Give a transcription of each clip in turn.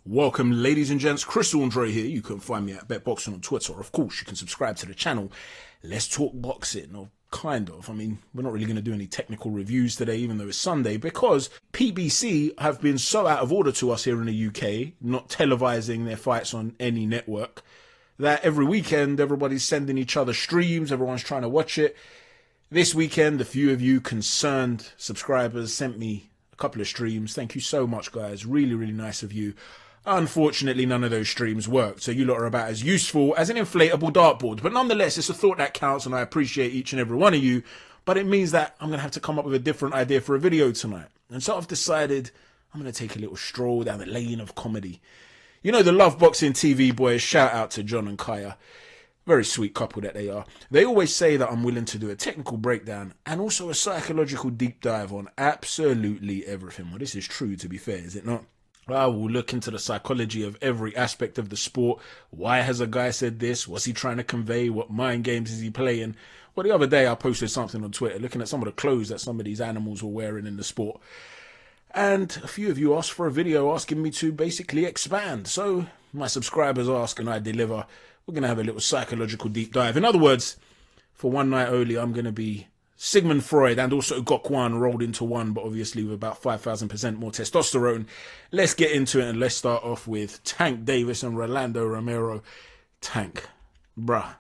Welcome, ladies and gents. Chris Andre here. You can find me at BetBoxing on Twitter. Of course, you can subscribe to the channel. Let's talk boxing, or kind of. I mean, we're not really going to do any technical reviews today, even though it's Sunday, because PBC have been so out of order to us here in the UK, not televising their fights on any network, that every weekend everybody's sending each other streams. Everyone's trying to watch it. This weekend, a few of you concerned subscribers sent me a couple of streams. Thank you so much, guys. Really, really nice of you. Unfortunately, none of those streams worked, so you lot are about as useful as an inflatable dartboard. But nonetheless, it's a thought that counts, and I appreciate each and every one of you. But it means that I'm going to have to come up with a different idea for a video tonight. And so I've decided I'm going to take a little stroll down the lane of comedy. You know, the Love Boxing TV boys, shout out to John and Kaya. Very sweet couple that they are. They always say that I'm willing to do a technical breakdown and also a psychological deep dive on absolutely everything. Well, this is true, to be fair, is it not? I will look into the psychology of every aspect of the sport. Why has a guy said this? What's he trying to convey? What mind games is he playing? Well, the other day I posted something on Twitter looking at some of the clothes that some of these animals were wearing in the sport. And a few of you asked for a video asking me to basically expand. So my subscribers ask and I deliver. We're going to have a little psychological deep dive. In other words, for one night only, I'm going to be Sigmund Freud and also Gokwan rolled into one, but obviously with about 5,000% more testosterone. Let's get into it, and let's start off with Tank Davis and Rolando Romero. Tank, bruh,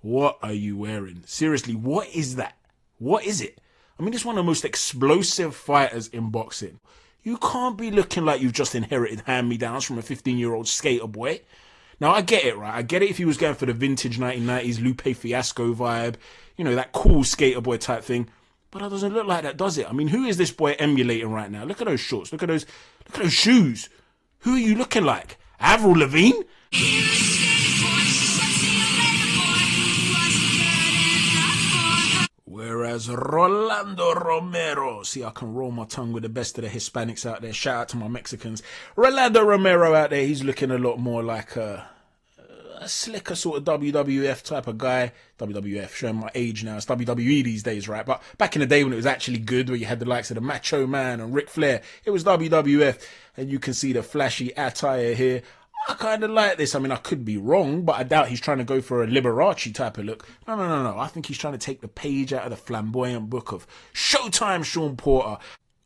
what are you wearing? Seriously, what is that? What is it? I mean, it's one of the most explosive fighters in boxing. You can't be looking like you've just inherited hand-me-downs from a 15-year-old skater boy. Now, I get it, right? I get it if he was going for the vintage 1990s Lupe Fiasco vibe, you know, that cool skater boy type thing. But it doesn't look like that, does it? I mean, who is this boy emulating right now? Look at those shorts. Look at those shoes. Who are you looking like? Avril Lavigne? Whereas Rolando Romero, see, I can roll my tongue with the best of the Hispanics out there. Shout out to my Mexicans. Rolando Romero out there, he's looking a lot more like a slicker sort of WWF type of guy. WWF, showing my age now. It's WWE these days, right? But back in the day when it was actually good, where you had the likes of the Macho Man and Ric Flair, it was WWF. And you can see the flashy attire here. I kind of like this. I mean, I could be wrong, but I doubt he's trying to go for a Liberace type of look. No. I think he's trying to take the page out of the flamboyant book of Showtime Sean Porter.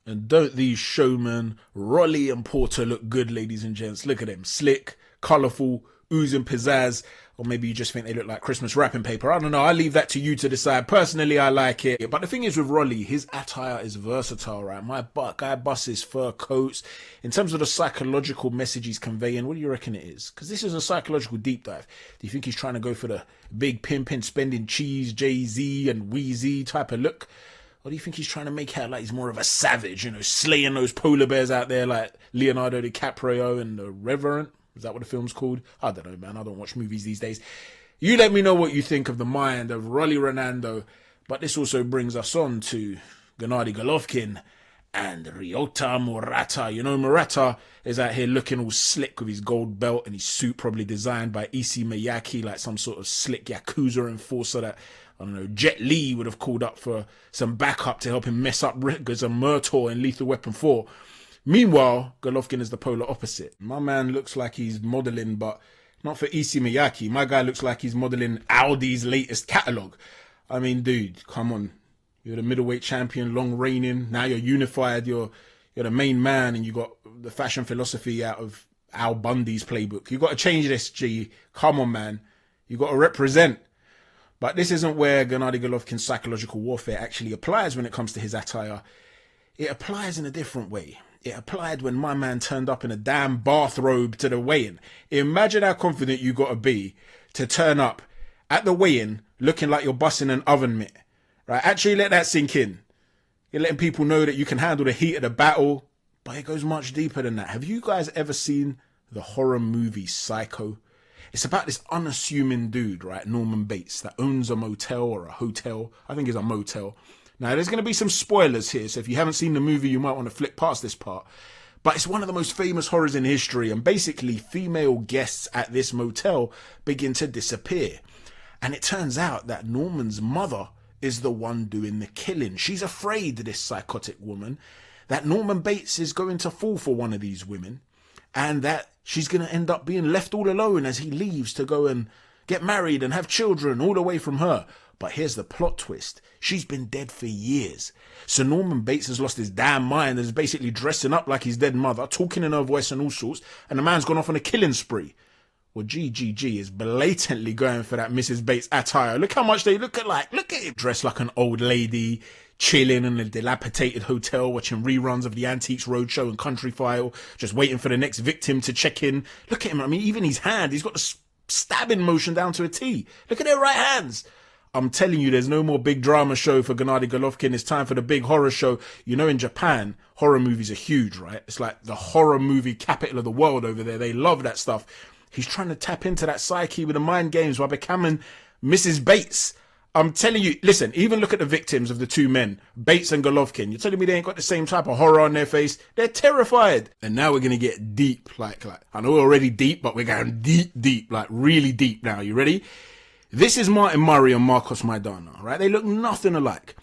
And don't these showmen, Rolly and Porter, look good, ladies and gents? Look at them. Slick, colourful, oozing pizzazz. Or maybe you just think they look like Christmas wrapping paper. I don't know. I leave that to you to decide. Personally, I like it. But the thing is with Rolly, his attire is versatile, right? My guy busts fur coats. In terms of the psychological message he's conveying, what do you reckon it is? Because this is a psychological deep dive. Do you think he's trying to go for the big pimping, spending cheese, Jay-Z and Wheezy type of look? Or do you think he's trying to make out like he's more of a savage, you know, slaying those polar bears out there like Leonardo DiCaprio and The Revenant? Is that what the film's called? I don't know, man. I don't watch movies these days. You let me know what you think of the mind of Rolly Rolando. But this also brings us on to Gennady Golovkin and Ryoto Murata. You know, Murata is out here looking all slick with his gold belt and his suit probably designed by Issey Miyake, like some sort of slick Yakuza enforcer that, I don't know, Jet Li would have called up for some backup to help him mess up Riggers and Murtaugh in Lethal Weapon 4. Meanwhile, Golovkin is the polar opposite. My man looks like he's modelling, but not for Issey Miyake. My guy looks like he's modelling Audi's latest catalogue. I mean, dude, come on. You're the middleweight champion, long reigning. Now you're unified. You're the main man, and you got the fashion philosophy out of Al Bundy's playbook. You got to change this, G. Come on, man. You got to represent. But this isn't where Gennady Golovkin's psychological warfare actually applies when it comes to his attire. It applies in a different way. It applied when my man turned up in a damn bathrobe to the weigh-in. Imagine how confident you got to be to turn up at the weigh-in looking like you're busting an oven mitt. Right? Actually, let that sink in. You're letting people know that you can handle the heat of the battle, but it goes much deeper than that. Have you guys ever seen the horror movie Psycho? It's about this unassuming dude, right, Norman Bates, that owns a motel or a hotel. I think it's a motel. Now, there's going to be some spoilers here, so if you haven't seen the movie, you might want to flick past this part. But it's one of the most famous horrors in history, and basically female guests at this motel begin to disappear. And it turns out that Norman's mother is the one doing the killing. She's afraid, this psychotic woman, that Norman Bates is going to fall for one of these women, and that she's going to end up being left all alone as he leaves to go and get married and have children all away from her. But here's the plot twist. She's been dead for years. So Norman Bates has lost his damn mind and is basically dressing up like his dead mother, talking in her voice and all sorts, and the man's gone off on a killing spree. Well, GGG is blatantly going for that Mrs. Bates attire. Look how much they look alike. Look at it. Dressed like an old lady, chilling in a dilapidated hotel, watching reruns of the Antiques Roadshow and Country File, just waiting for the next victim to check in. Look at him. I mean, even his hand, he's got the stabbing motion down to a T. Look at their right hands. I'm telling you, there's no more big drama show for Gennady Golovkin. It's time for the big horror show. You know, in Japan, horror movies are huge, right? It's like the horror movie capital of the world over there. They love that stuff. He's trying to tap into that psyche with the mind games by becoming Mrs. Bates. I'm telling you, listen, even look at the victims of the two men, Bates and Golovkin. You're telling me they ain't got the same type of horror on their face? They're terrified. And now we're going to get deep, like, I know we're already deep, but we're going deep, like really deep now. You ready? This is Martin Murray and Marcos Maidana, right? They look nothing alike.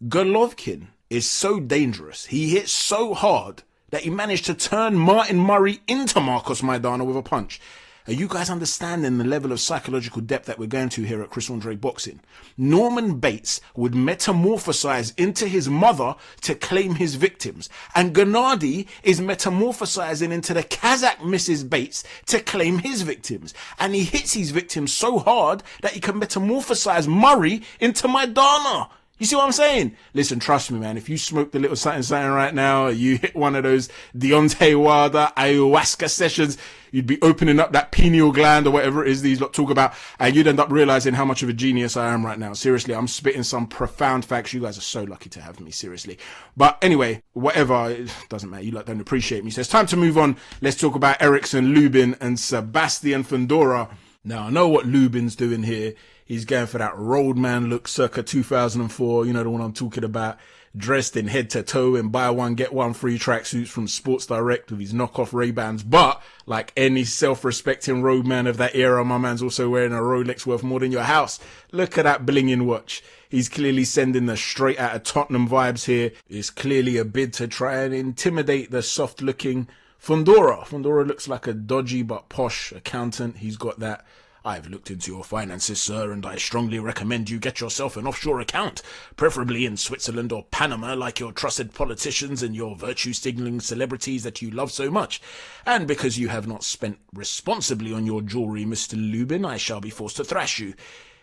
Golovkin is so dangerous. He hits so hard that he managed to turn Martin Murray into Marcos Maidana with a punch. Are you guys understanding the level of psychological depth that we're going to here at Chris Andre Boxing? Norman Bates would metamorphosize into his mother to claim his victims. And Gennady is metamorphosizing into the Kazakh Mrs. Bates to claim his victims. And he hits his victims so hard that he can metamorphosize Murray into Maidana. You see what I'm saying? Listen, trust me, man. If you smoked a little something right now, you hit one of those Deontay Wilder ayahuasca sessions, you'd be opening up that pineal gland or whatever it is these lot talk about, and you'd end up realizing how much of a genius I am right now. Seriously, I'm spitting some profound facts. You guys are so lucky to have me, seriously. But anyway, whatever, it doesn't matter. You lot don't appreciate me. So it's time to move on. Let's talk about Erickson, Lubin, and Sebastien Fundora. Now, I know what Lubin's doing here. He's going for that roadman look circa 2004, you know, the one I'm talking about, dressed in head to toe in buy one, get one free tracksuits from Sports Direct with his knockoff Ray-Bans. But like any self-respecting roadman of that era, my man's also wearing a Rolex worth more than your house. Look at that blinging watch. He's clearly sending the straight out of Tottenham vibes here. It's clearly a bid to try and intimidate the soft-looking Fundora. Fundora looks like a dodgy but posh accountant. He's got that "I've looked into your finances, sir, and I strongly recommend you get yourself an offshore account, preferably in Switzerland or Panama, like your trusted politicians and your virtue-signaling celebrities that you love so much. And because you have not spent responsibly on your jewellery, Mr. Lubin, I shall be forced to thrash you,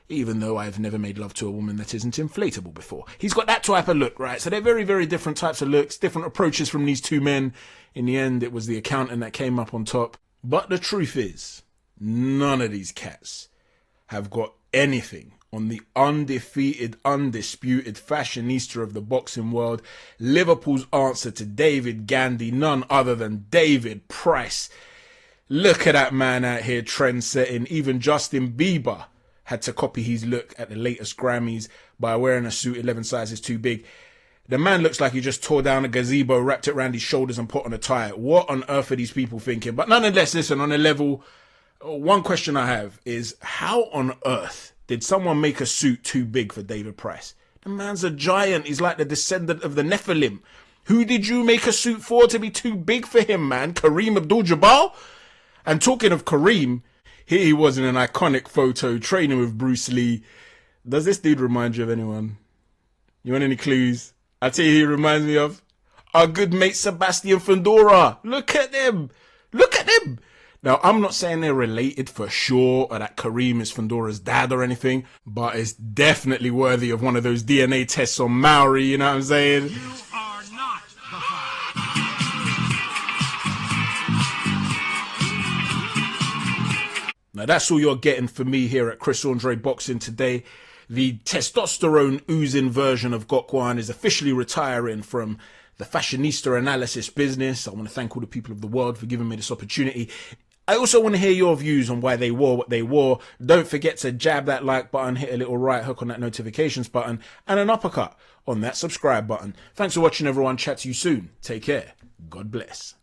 even though I've never made love to a woman that isn't inflatable before." He's got that type of look, right? So they're very, very different types of looks, different approaches from these two men. In the end, it was the accountant that came up on top. But the truth is, none of these cats have got anything on the undefeated, undisputed fashionista of the boxing world, Liverpool's answer to David Gandy, none other than David Price. Look at that man out here trend-setting. Even Justin Bieber had to copy his look at the latest Grammys by wearing a suit 11 sizes too big. The man looks like he just tore down a gazebo, wrapped it around his shoulders and put on a tie. What on earth are these people thinking? But nonetheless, listen, on a level, one question I have is, how on earth did someone make a suit too big for David Price? The man's a giant. He's like the descendant of the Nephilim. Who did you make a suit for to be too big for him, man? Kareem Abdul-Jabbar? And talking of Kareem, here he was in an iconic photo training with Bruce Lee. Does this dude remind you of anyone? You want any clues? I'll tell you who he reminds me of. Our good mate Sebastien Fundora. Look at them. Look at them. Now, I'm not saying they're related for sure, or that Kareem is Fundora's dad or anything, but it's definitely worthy of one of those DNA tests on Maori, you know what I'm saying? You are not the Now, that's all you're getting for me here at Chris Andre Boxing today. The testosterone oozing version of Gokwan is officially retiring from the fashionista analysis business. I want to thank all the people of the world for giving me this opportunity. I also want to hear your views on why they wore what they wore. Don't forget to jab that like button, hit a little right hook on that notifications button, and an uppercut on that subscribe button. Thanks for watching, everyone. Chat to you soon. Take care. God bless.